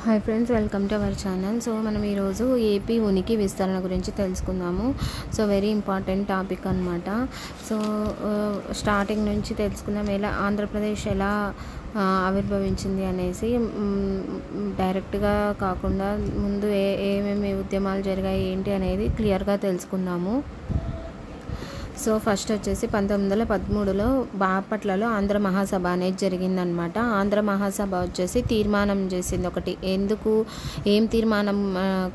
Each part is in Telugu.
Hi friends, welcome to our channel. So మనం ఈరోజు ఏపీ ఉనికి విస్తరణ గురించి తెలుసుకుందాము. సో వెరీ ఇంపార్టెంట్ టాపిక్ అనమాట. సో స్టార్టింగ్ నుంచి తెలుసుకుందాం, ఎలా ఆంధ్రప్రదేశ్ ఎలా ఆవిర్భవించింది అనేసి. డైరెక్ట్గా కాకుండా ముందు ఏమేమి ఉద్యమాలు జరిగాయి ఏంటి అనేది క్లియర్గా తెలుసుకుందాము. సో ఫస్ట్ వచ్చేసి 1913లో బాపట్లలో ఆంధ్ర మహాసభ అనేది జరిగిందనమాట. ఆంధ్ర మహాసభ వచ్చేసి తీర్మానం చేసింది ఒకటి. ఏం తీర్మానం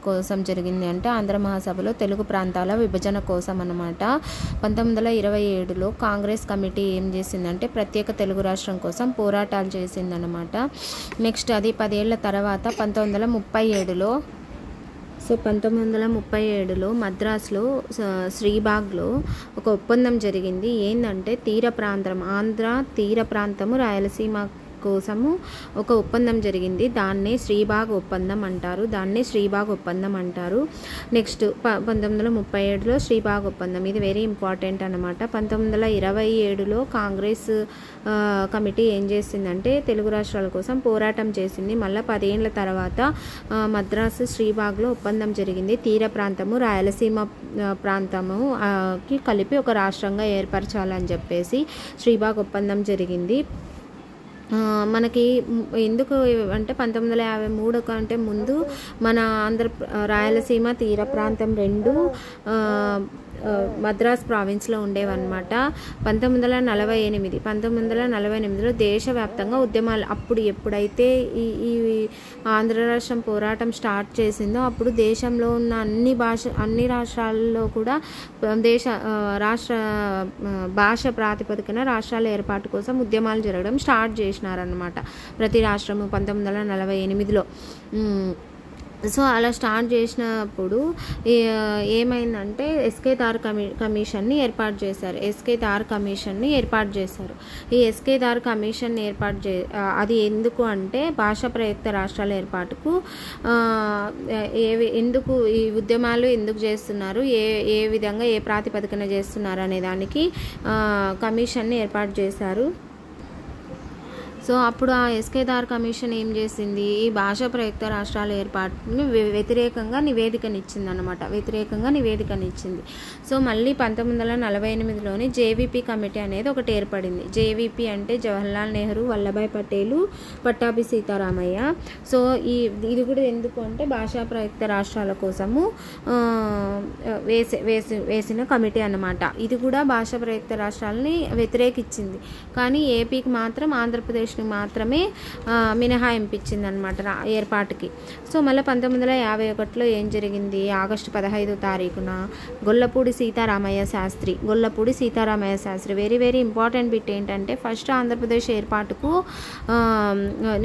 కోసం జరిగింది అంటే ఆంధ్ర మహాసభలో తెలుగు ప్రాంతాల విభజన కోసం అనమాట. 1927లో కాంగ్రెస్ కమిటీ ఏం చేసిందంటే ప్రత్యేక తెలుగు రాష్ట్రం కోసం పోరాటాలు చేసిందనమాట. నెక్స్ట్ అది 10 ఏళ్ల తర్వాత 1937లో 1937లో మద్రాసులో శ్రీబాగ్లో ఒక ఒప్పందం జరిగింది. ఏంటంటే ఆంధ్ర తీర ప్రాంతము రాయలసీమ కోసము ఒక ఒప్పందం జరిగింది. దాన్నే శ్రీబాగ్ ఒప్పందం అంటారు. నెక్స్ట్ 1937లో శ్రీబాగ్ ఒప్పందం, ఇది వెరీ ఇంపార్టెంట్ అనమాట. 1927లో కాంగ్రెస్ కమిటీ ఏం చేసిందంటే తెలుగు రాష్ట్రాల కోసం పోరాటం చేసింది. మళ్ళీ 10 ఏళ్ల తర్వాత మద్రాసు శ్రీబాగ్లో ఒప్పందం జరిగింది. తీర ప్రాంతము రాయలసీమ ప్రాంతముకి కలిపి ఒక రాష్ట్రంగా ఏర్పరచాలని చెప్పేసి శ్రీబాగ్ ఒప్పందం జరిగింది. మనకి ఎందుకు అంటే 1953 కంటే ముందు మన రాయలసీమ తీర ప్రాంతం రెండు మద్రాస్ ప్రావిన్స్లో ఉండేవన్నమాట. 1948లో దేశవ్యాప్తంగా ఉద్యమాలు ఎప్పుడైతే ఈ ఆంధ్ర రాష్ట్రం పోరాటం స్టార్ట్ చేసిందో అప్పుడు దేశంలో ఉన్న అన్ని రాష్ట్రాల్లో కూడా రాష్ట్ర భాష ప్రాతిపదికన రాష్ట్రాల ఏర్పాటు కోసం ఉద్యమాలు జరగడం స్టార్ట్ చేసినారన్నమాట ప్రతి రాష్ట్రము 1948లో. సో అలా స్టార్ట్ చేసినప్పుడు ఏమైందంటే ఎస్కే దార్ కమిషన్ని ఏర్పాటు చేశారు. ఈ ఎస్కే దార్ కమిషన్ అది ఎందుకు అంటే భాషా ప్రయుక్త రాష్ట్రాల ఏర్పాటుకు ఎందుకు ఈ ఉద్యమాలు ఎందుకు చేస్తున్నారు, ఏ విధంగా ఏ ప్రాతిపదికన చేస్తున్నారు అనే దానికి కమిషన్ని ఏర్పాటు చేశారు. సో అప్పుడు ఆ ఎస్కే దార్ కమిషన్ ఏం చేసింది, ఈ భాషా ప్రయుక్త రాష్ట్రాల ఏర్పాటుని వ్యతిరేకంగా నివేదికనిచ్చింది. సో మళ్ళీ 1948లోని జేవీపీ కమిటీ అనేది ఒకటి ఏర్పడింది. జేవీపీ అంటే జవహర్లాల్ నెహ్రూ, వల్లభాయ్ పటేలు, పట్టాభి సీతారామయ్య. సో ఇది కూడా ఎందుకు అంటే భాషా ప్రయుక్త రాష్ట్రాల కోసము వేసిన కమిటీ అన్నమాట. ఇది కూడా భాషా ప్రయుక్త రాష్ట్రాలని వ్యతిరేకించింది, కానీ ఏపీకి మాత్రం ఆంధ్రప్రదేశ్ మాత్రమే మినహాయింపించింది అనమాట ఏర్పాటుకి. సో మళ్ళీ 1951లో ఏం జరిగింది, ఆగస్టు 15వ తారీఖున Gollapudi Sitaramayya Shastri very very important bit ఏంటంటే ఫస్ట్ ఆంధ్రప్రదేశ్ ఏర్పాటుకు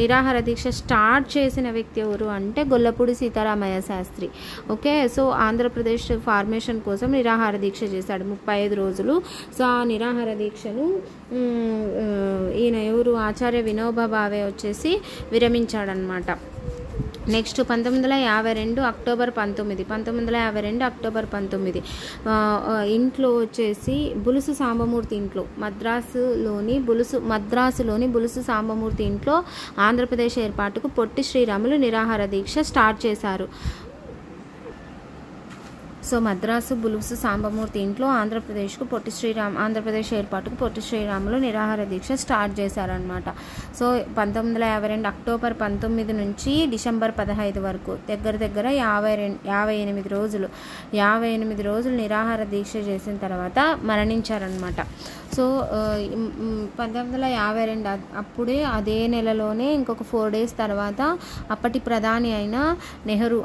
నిరాహార దీక్ష స్టార్ట్ చేసిన వ్యక్తి ఎవరు అంటే Gollapudi Sitaramayya Shastri. Okay, so Andhra Pradesh formation కోసం నిరాహార దీక్ష చేశాడు 35 రోజులు. సో ఆ నిరాహార దీక్షను ఈయన ఎవరు ఆచార్య వినోబా భావే వచ్చేసి విరమించాడనమాట. నెక్స్ట్ 1952 అక్టోబర్ 19 ఇంట్లో వచ్చేసి బులుసు సాంబమూర్తి ఇంట్లో మద్రాసులోని బులుసు సాంబమూర్తి ఇంట్లో ఆంధ్రప్రదేశ్ ఏర్పాటుకు పొట్టి శ్రీరాములు నిరాహార దీక్ష స్టార్ట్ చేశారు. సో మద్రాసు బులుసు సాంబమూర్తి ఇంట్లో ఆంధ్రప్రదేశ్ ఏర్పాటుకు పొట్టి శ్రీరాములు నిరాహార దీక్ష స్టార్ట్ చేశారనమాట. సో 1952 అక్టోబర్ 19 నుంచి డిసెంబర్ 15 వరకు దగ్గర 58 రోజులు నిరాహార దీక్ష చేసిన తర్వాత మరణించారనమాట. సో 1952 అప్పుడే అదే నెలలోనే ఇంకొక 4 days తర్వాత అప్పటి ప్రధాని అయిన నెహ్రూ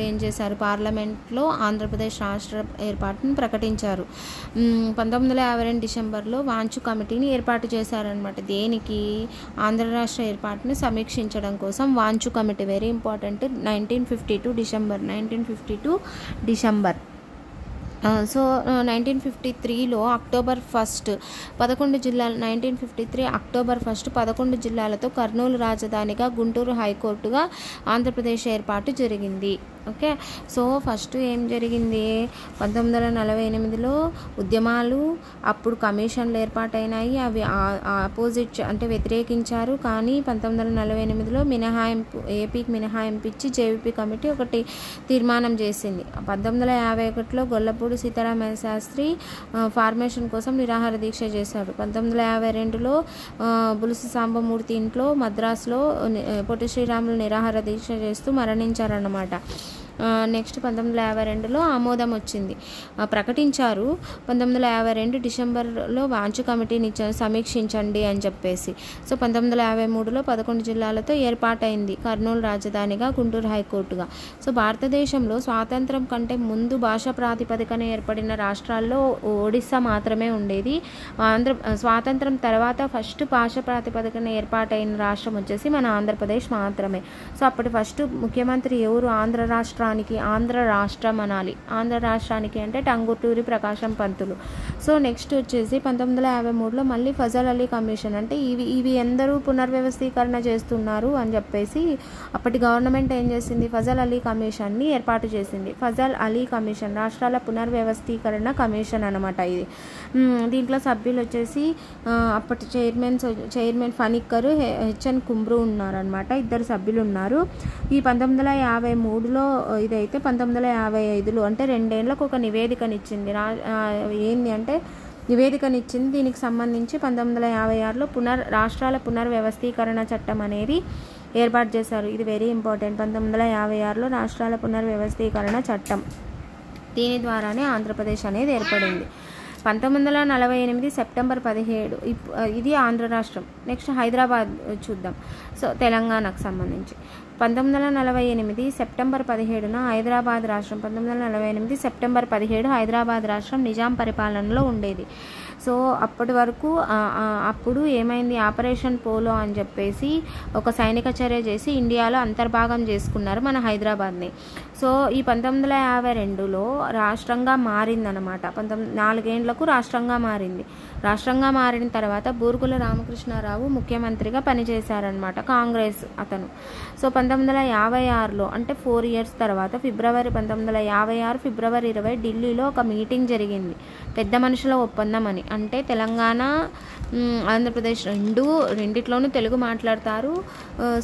ఏం చేశారు, పార్లమెంట్లో ఆంధ్రప్రదేశ్ రాష్ట్ర ఏర్పాటును ప్రకటించారు. 1952 డిసెంబర్లో వాంచు కమిటీని ఏర్పాటు చేశారనమాట. దేనికి, ఆంధ్ర రాష్ట్ర ఏర్పాటును సమీక్షించడం కోసం Wanchoo committee very important. 1952 December. So 1953లో అక్టోబర్ 1 11 జిల్లాలతో కర్నూలు రాజధానిగా, గుంటూరు హైకోర్టుగా ఆంధ్రప్రదేశ్ ఏర్పాటు జరిగింది. ఓకే. సో ఫస్ట్ ఏం జరిగింది, 1948లో ఉద్యమాలు, అప్పుడు కమిషన్లు ఏర్పాటైనాయి. అవి ఆపోజిట్ అంటే వ్యతిరేకించారు. కానీ 1948లో మినహాయింపు, ఏపీకి మినహాయింపు ఇచ్చి జేవీపీ కమిటీ ఒకటి తీర్మానం చేసింది. 1951లో గొల్లపూడి సీతారామయ్య శాస్త్రి ఫార్మేషన్ కోసం నిరాహార దీక్ష చేశాడు. 1952లో బులుసు సాంబమూర్తి ఇంట్లో మద్రాసులో పొట్టి శ్రీరాములు నిరాహార దీక్ష చేస్తూ మరణించారన్నమాట. నెక్స్ట్ 1952లో ఆమోదం వచ్చింది, ప్రకటించారు. 1952 డిసెంబర్లో వాంచు కమిటీని సమీక్షించండి అని చెప్పేసి. సో 1953లో 11 జిల్లాలతో ఏర్పాటైంది, కర్నూలు రాజధానిగా, గుంటూరు హైకోర్టుగా. సో భారతదేశంలో స్వాతంత్రం కంటే ముందు భాషా ప్రాతిపదికన ఏర్పడిన రాష్ట్రాల్లో ఒడిస్సా మాత్రమే ఉండేది. స్వాతంత్రం తర్వాత ఫస్ట్ భాషా ప్రాతిపదికన ఏర్పాటైన రాష్ట్రం వచ్చేసి మన ఆంధ్రప్రదేశ్ మాత్రమే. సో అప్పటి ఫస్ట్ ముఖ్యమంత్రి ఎవరు, ఆంధ్ర రాష్ట్రం అనాలి, ఆంధ్ర రాష్ట్రానికి అంటే టంగుటూరి ప్రకాశం పంతులు. సో నెక్స్ట్ వచ్చేసి 1953లో మళ్ళీ ఫజల్ అలీ కమిషన్, అంటే ఇవి ఎందరూ పునర్వ్యవస్థీకరణ చేస్తున్నారు అని చెప్పేసి అప్పటి గవర్నమెంట్ ఏం చేసింది, ఫజల్ అలీ కమిషన్ని ఏర్పాటు చేసింది. ఫజల్ అలీ కమిషన్ రాష్ట్రాల పునర్వ్యవస్థీకరణ కమిషన్ అనమాట ఇది. దీంట్లో సభ్యులు వచ్చేసి అప్పటి చైర్మన్ ఫణిక్కర్, హెచ్ఎన్ కుమ్రు ఉన్నారనమాట, ఇద్దరు సభ్యులు ఉన్నారు. ఈ 1953లో ఇదైతే 1955లో అంటే 2 ఏళ్లకు ఒక నివేదికనిచ్చింది. ఏంది అంటే నివేదికనిచ్చింది. దీనికి సంబంధించి 1956లో రాష్ట్రాల పునర్వ్యవస్థీకరణ చట్టం అనేది ఏర్పాటు చేశారు. ఇది వెరీ ఇంపార్టెంట్. 1956లో రాష్ట్రాల పునర్వ్యవస్థీకరణ చట్టం, దీని ద్వారానే ఆంధ్రప్రదేశ్ అనేది ఏర్పడింది. 1948 సెప్టెంబర్ 17 ఇది ఆంధ్ర రాష్ట్రం. నెక్స్ట్ హైదరాబాద్ చూద్దాం. సో తెలంగాణకు సంబంధించి 1948 సెప్టెంబర్ 17న హైదరాబాద్ రాష్ట్రం, 1948 సెప్టెంబర్ 17 హైదరాబాద్ రాష్ట్రం నిజాం పరిపాలనలో ఉండేది. సో అప్పటి వరకు అప్పుడు ఏమైంది, ఆపరేషన్ పోలో అని చెప్పేసి ఒక సైనిక చర్య చేసి ఇండియాలో అంతర్భాగం చేసుకున్నారు మన హైదరాబాద్ని. సో ఈ 1952లో రాష్ట్రంగా మారిందనమాట. 4 ఏళ్లకు రాష్ట్రంగా మారింది. రాష్ట్రంగా మారిన తర్వాత బూర్గుల రామకృష్ణారావు ముఖ్యమంత్రిగా పనిచేశారనమాట, కాంగ్రెస్ అతను. సో 1956లో అంటే 4 years తర్వాత ఫిబ్రవరి 1956 ఫిబ్రవరి 20 ఢిల్లీలో ఒక మీటింగ్ జరిగింది, పెద్ద మనుషుల ఒప్పందం అని. అంటే తెలంగాణ, ఆంధ్రప్రదేశ్ రెండిట్లోనూ తెలుగు మాట్లాడతారు.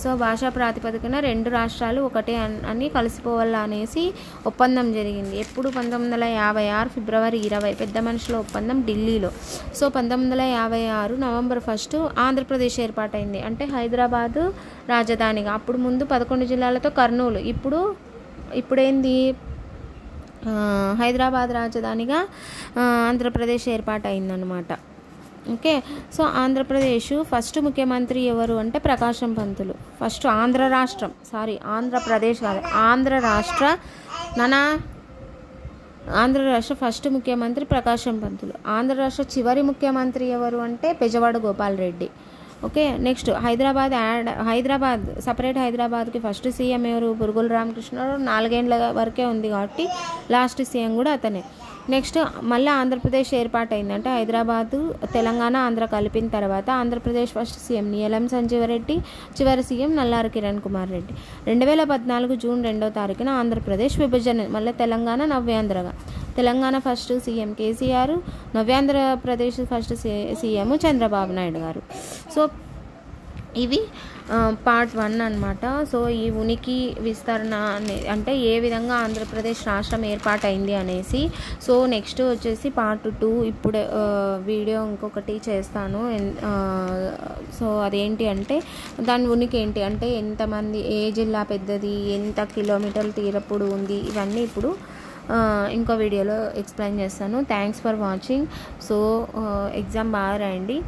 సో భాషా ప్రాతిపదికన 2 రాష్ట్రాలు ఒకటే అని కలిసిపోవాలా అనేసి ఒప్పందం జరిగింది. ఎప్పుడు, 1956 ఫిబ్రవరి 20 పెద్ద మనుషుల ఒప్పందం ఢిల్లీలో. సో 1956 నవంబర్ 1 ఆంధ్రప్రదేశ్ ఏర్పాటైంది, అంటే హైదరాబాదు రాజధానిగా. అప్పుడు ముందు 11 జిల్లాలతో కర్నూలు, ఇప్పుడేంది హైదరాబాద్ రాజధానిగా ఆంధ్రప్రదేశ్ ఏర్పాటైందనమాట. ఓకే. సో ఆంధ్రప్రదేశ్ ఫస్ట్ ముఖ్యమంత్రి ఎవరు అంటే ప్రకాశం పంతులు. ఫస్ట్ ఆంధ్రప్రదేశ్ కాదు, ఆంధ్ర రాష్ట్ర ఫస్ట్ ముఖ్యమంత్రి ప్రకాశం పంతులు. ఆంధ్ర రాష్ట్ర చివరి ముఖ్యమంత్రి ఎవరు అంటే Bezawada Gopal Reddy. Okay. Next Hyderabad separate హైదరాబాద్కి ఫస్ట్ సీఎం ఎవరు, బురుగుల రామకృష్ణరావు. 4 ఏళ్ల వరకే ఉంది కాబట్టి లాస్ట్ సీఎం కూడా అతనే. నెక్స్ట్ మళ్ళీ ఆంధ్రప్రదేశ్ ఏర్పాటైంది, అంటే హైదరాబాదు, తెలంగాణ, ఆంధ్ర కలిపిన తర్వాత ఆంధ్రప్రదేశ్ ఫస్ట్ సీఎం నీలం సంజీవరెడ్డి, చివరి సీఎం నల్లారి కిరణ్ కుమార్ రెడ్డి. 2014 జూన్ 2వ తారీఖున ఆంధ్రప్రదేశ్ విభజన, మళ్ళీ తెలంగాణ నవ్యాంధ్రగా. Telangana first CM KCR, Navyandhra Pradesh first CM Chandrababu Naidu garu. So ఇవి పార్ట్ 1 అనమాట. సో ఈ ఉనికి విస్తరణ అంటే ఏ విధంగా ఆంధ్రప్రదేశ్ రాష్ట్రం ఏర్పాటైంది అనేసి. సో నెక్స్ట్ వచ్చేసి పార్ట్ 2 ఇప్పుడు వీడియో ఇంకొకటి చేస్తాను. సో అదేంటి అంటే దాని ఉనికి ఏంటి అంటే ఎంతమంది, ఏ జిల్లా పెద్దది, ఎంత కిలోమీటర్ల తీరప్పుడు ఉంది, ఇవన్నీ ఇప్పుడు ఇంకో వీడియోలో ఎక్స్ప్లెయిన్ చేస్తాను. Thanks for watching. So exam బాగా రాయండి.